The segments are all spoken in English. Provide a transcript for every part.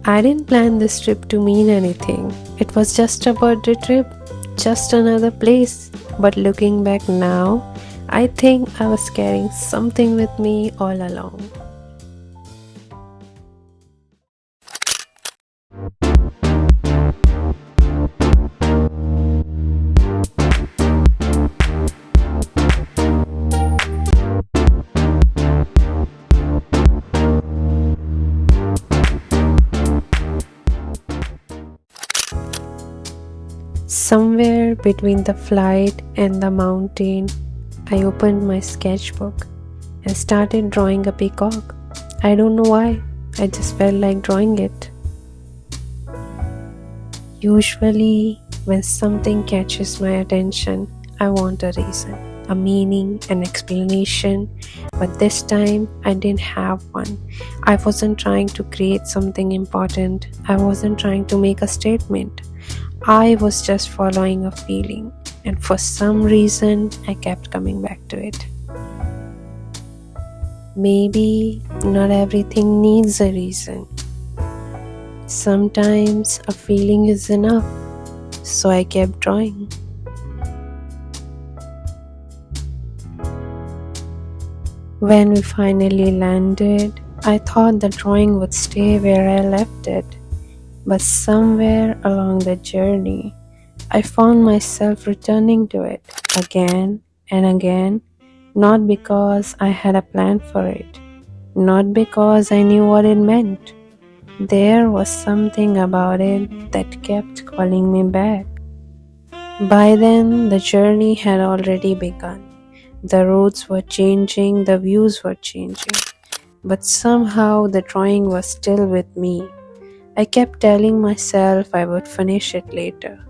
I didn't plan this trip to mean anything. It was just a birthday trip, just another place. But looking back now, I think I was carrying something with me all along. Somewhere between the flight and the mountain, I opened my sketchbook and started drawing a peacock. I don't know why, I just felt like drawing it. Usually, when something catches my attention, I want a reason, a meaning, an explanation, but this time I didn't have one. I wasn't trying to create something important, I wasn't trying to make a statement. I was just following a feeling, and for some reason, I kept coming back to it. Maybe not everything needs a reason. Sometimes a feeling is enough, so I kept drawing. When we finally landed, I thought the drawing would stay where I left it, but somewhere along the journey, I found myself returning to it again and again, not because I had a plan for it, not because I knew what it meant. There was something about it that kept calling me back. By then, the journey had already begun. The roads were changing, the views were changing, but somehow the drawing was still with me. I kept telling myself I would finish it later.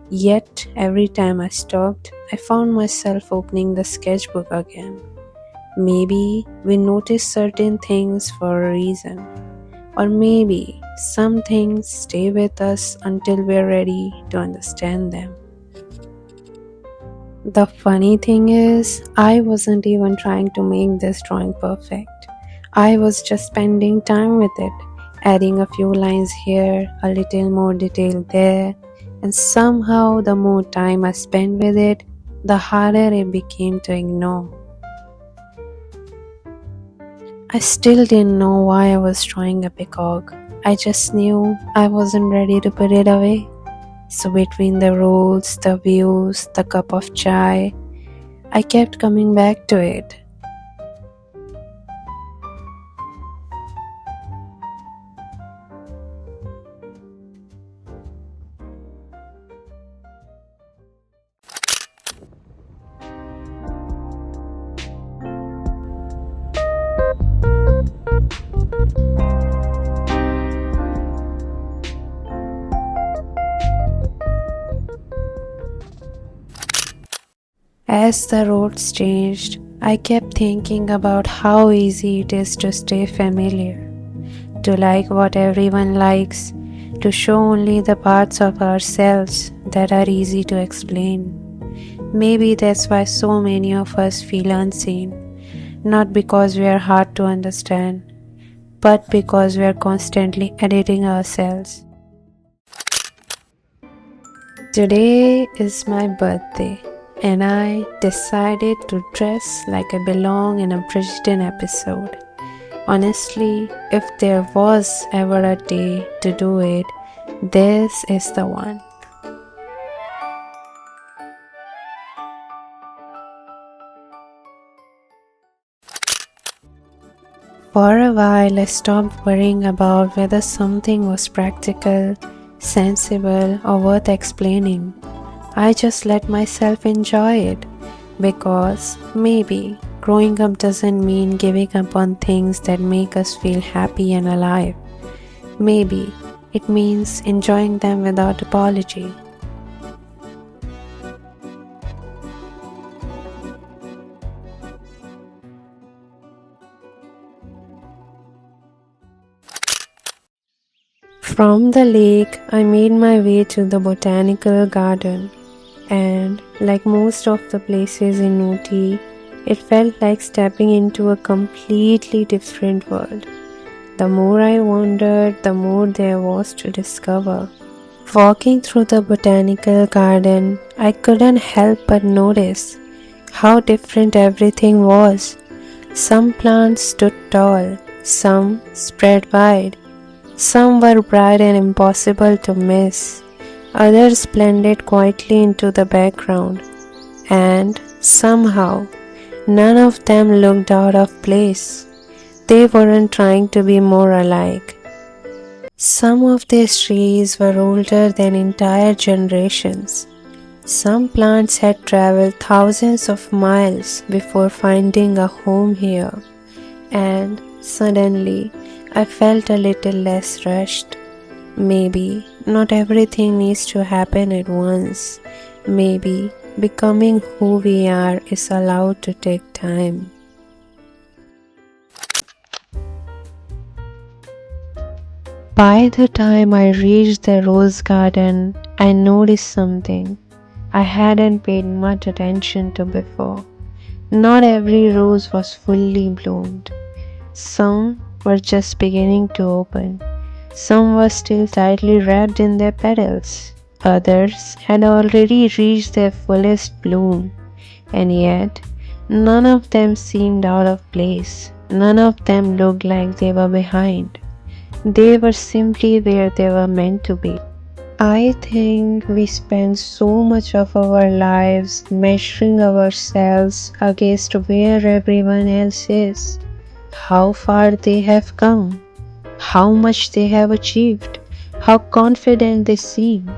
Yet, every time I stopped, I found myself opening the sketchbook again. Maybe we notice certain things for a reason, or maybe some things stay with us until we're ready to understand them. The funny thing is, I wasn't even trying to make this drawing perfect. I was just spending time with it, adding a few lines here, a little more detail there, and somehow the more time I spent with it, the harder it became to ignore. I still didn't know why I was drawing a peacock. I just knew I wasn't ready to put it away. So between the roads, the views, the cup of chai, I kept coming back to it. As the roads changed, I kept thinking about how easy it is to stay familiar, to like what everyone likes, to show only the parts of ourselves that are easy to explain. Maybe that's why so many of us feel unseen, not because we are hard to understand, but because we are constantly editing ourselves. Today is my birthday, and I decided to dress like I belong in a Bridgerton episode. Honestly, if there was ever a day to do it, this is the one. For a while, I stopped worrying about whether something was practical, sensible, or worth explaining. I just let myself enjoy it because maybe growing up doesn't mean giving up on things that make us feel happy and alive. Maybe it means enjoying them without apology. From the lake, I made my way to the botanical garden, and like most of the places in Ooty, it felt like stepping into a completely different world. The more I wandered, the more there was to discover. Walking through the botanical garden, I couldn't help but notice how different everything was. Some plants stood tall, some spread wide, some were bright and impossible to miss, others blended quietly into the background, and somehow none of them looked out of place. They weren't trying to be more alike. Some of these trees were older than entire generations. Some plants had traveled thousands of miles before finding a home here, and suddenly I felt a little less rushed. Maybe not everything needs to happen at once. Maybe becoming who we are is allowed to take time. By the time I reached the rose garden, I noticed something I hadn't paid much attention to before. Not every rose was fully bloomed. Some were just beginning to open. Some were still tightly wrapped in their petals. Others had already reached their fullest bloom. And yet, none of them seemed out of place. None of them looked like they were behind. They were simply where they were meant to be. I think we spend so much of our lives measuring ourselves against where everyone else is, how far they have come, how much they have achieved, how confident they seem.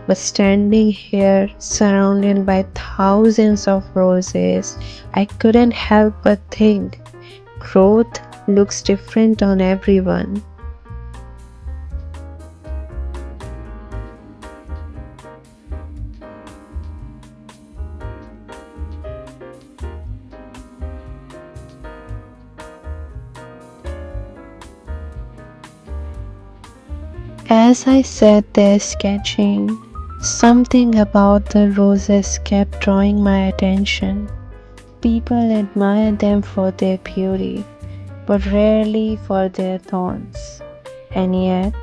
But standing here, surrounded by thousands of roses, I couldn't help but think growth looks different on everyone. As I sat there sketching, something about the roses kept drawing my attention. People admire them for their beauty, but rarely for their thorns. And yet,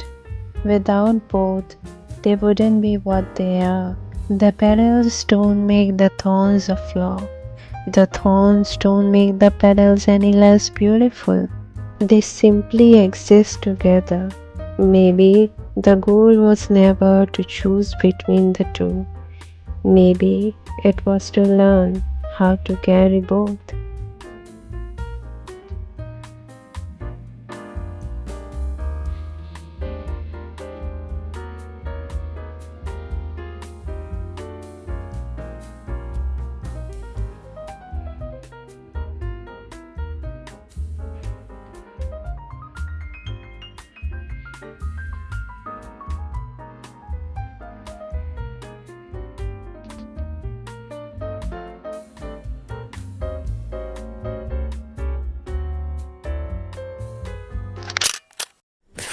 without both, they wouldn't be what they are. The petals don't make the thorns a flaw. The thorns don't make the petals any less beautiful. They simply exist together. Maybe the goal was never to choose between the two. Maybe it was to learn how to carry both.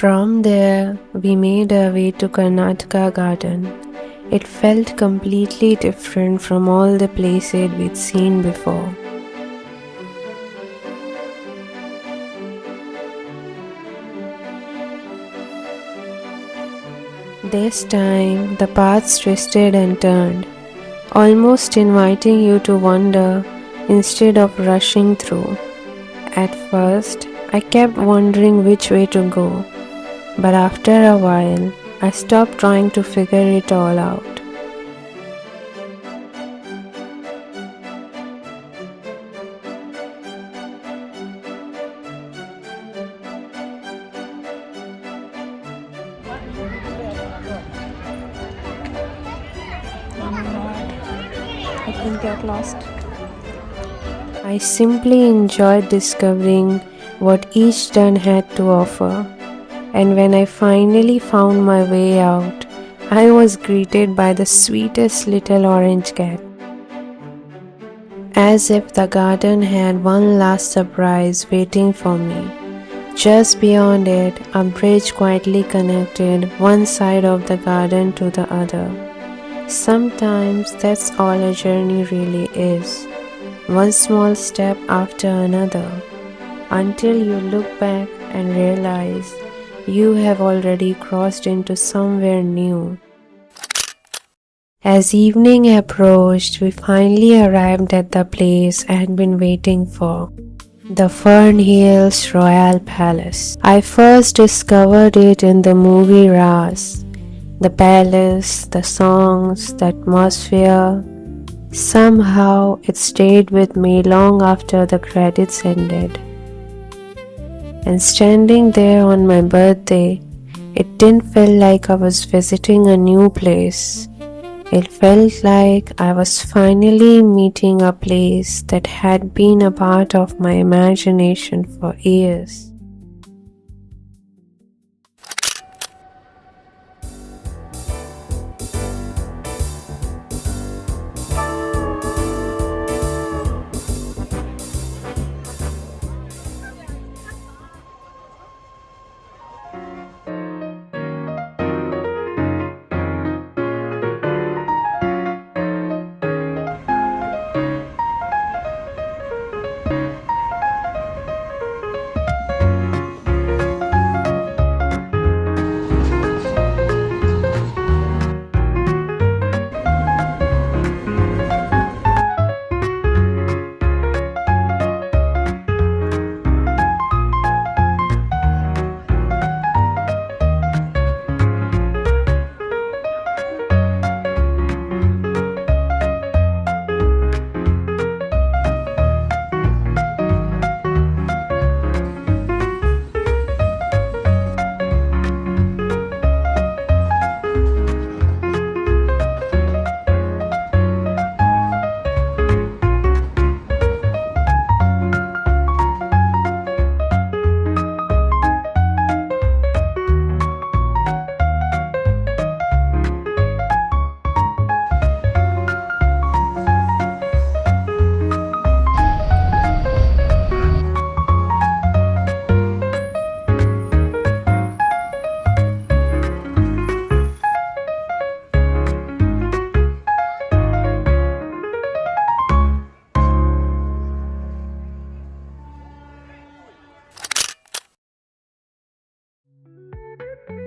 From there, we made our way to Karnataka Garden. It felt completely different from all the places we'd seen before. This time, the paths twisted and turned, almost inviting you to wander instead of rushing through. At first, I kept wondering which way to go, but after a while, I stopped trying to figure it all out. I can get lost. I simply enjoyed discovering what each turn had to offer, and when I finally found my way out, I was greeted by the sweetest little orange cat. As if the garden had one last surprise waiting for me. Just beyond it, a bridge quietly connected one side of the garden to the other. Sometimes that's all a journey really is. One small step after another, until you look back and realize you have already crossed into somewhere new. As evening approached, we finally arrived at the place I had been waiting for. The Fern Hills Royal Palace. I first discovered it in the movie Ras. The palace, the songs, the atmosphere. Somehow it stayed with me long after the credits ended. And standing there on my birthday, it didn't feel like I was visiting a new place. It felt like I was finally meeting a place that had been a part of my imagination for years.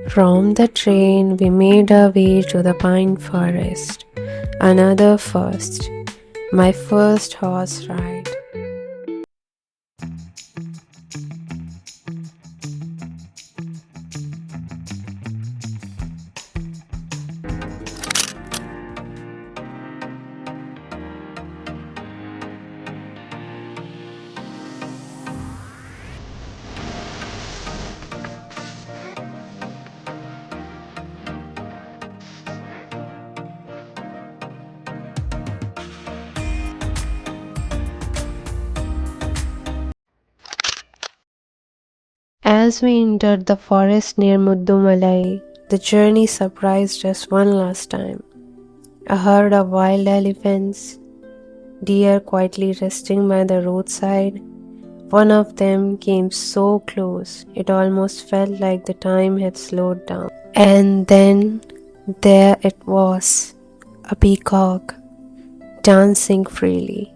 From the train, we made our way to the pine forest. Another first, my first horse ride. As we entered the forest near Muddumalai, the journey surprised us one last time. A herd of wild elephants, deer quietly resting by the roadside. One of them came so close, it almost felt like the time had slowed down. And then there it was, a peacock, dancing freely,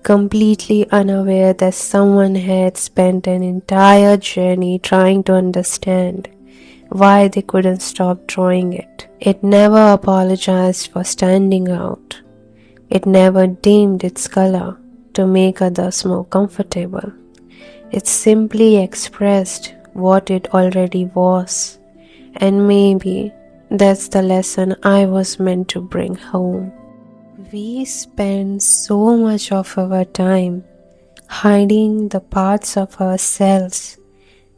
completely unaware that someone had spent an entire journey trying to understand why they couldn't stop drawing it. It never apologized for standing out. It never dimmed its color to make others more comfortable. It simply expressed what it already was, and maybe that's the lesson I was meant to bring home. We spend so much of our time hiding the parts of ourselves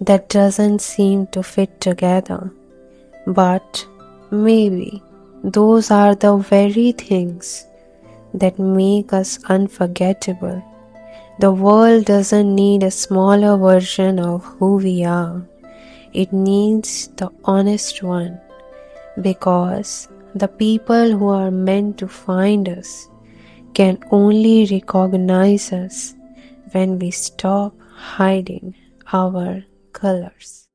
that doesn't seem to fit together, but maybe those are the very things that make us unforgettable. The world doesn't need a smaller version of who we are. It needs the honest one, because the people who are meant to find us can only recognize us when we stop hiding our colors.